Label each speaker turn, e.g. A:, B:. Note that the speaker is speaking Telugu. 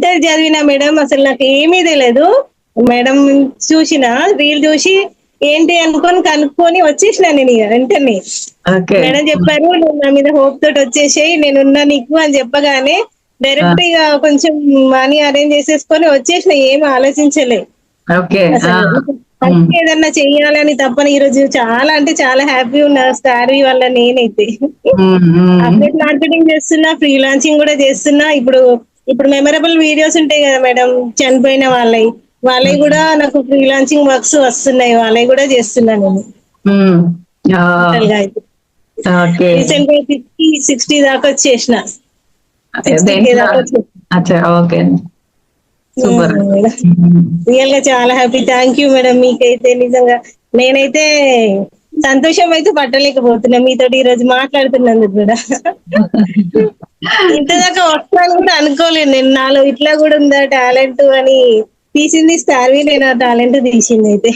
A: ఇంటర్ చదివినా మేడం, అసలు నాకు ఏమీ తెలియదు. మేడం చూసిన రీల్ చూసి ఏంటి అనుకొని కనుక్కొని వచ్చేసిన నేను ఇక వెంటనే.
B: ఓకే.
A: మేడం చెప్పారు, నువ్వు నా మీద హోప్ తోటి వచ్చేసేయి, నేనున్నా నీకు అని చెప్పగానే
B: ఆ!
A: డైరెక్ట్ ఇక కొంచెం మనీ అరేంజ్ చేసేసుకొని వచ్చేసిన, ఏం ఆలోచించలే
B: ఓకే. ఆ!
A: అసలు.
B: హ్మ్.
A: ఫస్ట్ ఏదన్నా చెయ్యాలని తప్పని ఈ రోజు చాలా అంటే చాలా హ్యాపీ ఉన్నా స్టార్వి వల్ల నేనైతే.
B: హ్మ్. హ్మ్.
A: అప్డేట్ మార్కెటింగ్ చేస్తున్నా, ఫ్రీలాన్సింగ్ కూడా చేస్తున్నా. ఇప్పుడు ఇప్పుడు మెమరబుల్ వీడియోస్ ఉంటాయి కదా మేడం, చనిపోయిన వాళ్ళవి
B: హ్మ్.
A: కూడా నాకు ఫ్రీలాన్సింగ్ వర్క్స్ వస్తున్నాయి, వాళ్ళవి కూడా చేస్తున్నా నేను
B: హ్మ్. ఆ!
A: టోటల్ గా అయితే.
B: ఓకే.
A: రీసెంట్ గా 50-60 దాకా వచ్చేసిన, 60K
B: దేంట్లో?
A: దాకా వచ్చేసిన.
B: అచ్చా! ఓకే. సూపర్. హ్మ్.
A: రియల్ గా చాలా హ్యాపీ. Thank you madam. మీకైతే నిజంగా నేనైతే సంతోషం అయితే పట్టలేకపోతున్నా మీతోటి ఈ రోజు మాట్లాడుతున్నందుకు కూడా. ఇంత దాకా వస్తాను కూడా అనుకోలేదు నేను. నాలో ఇట్లా కూడా ఉందా టాలెంట్ అని. తీసింది స్టార్వి, నేను ఆ టాలెంట్ తీసింది అయితే.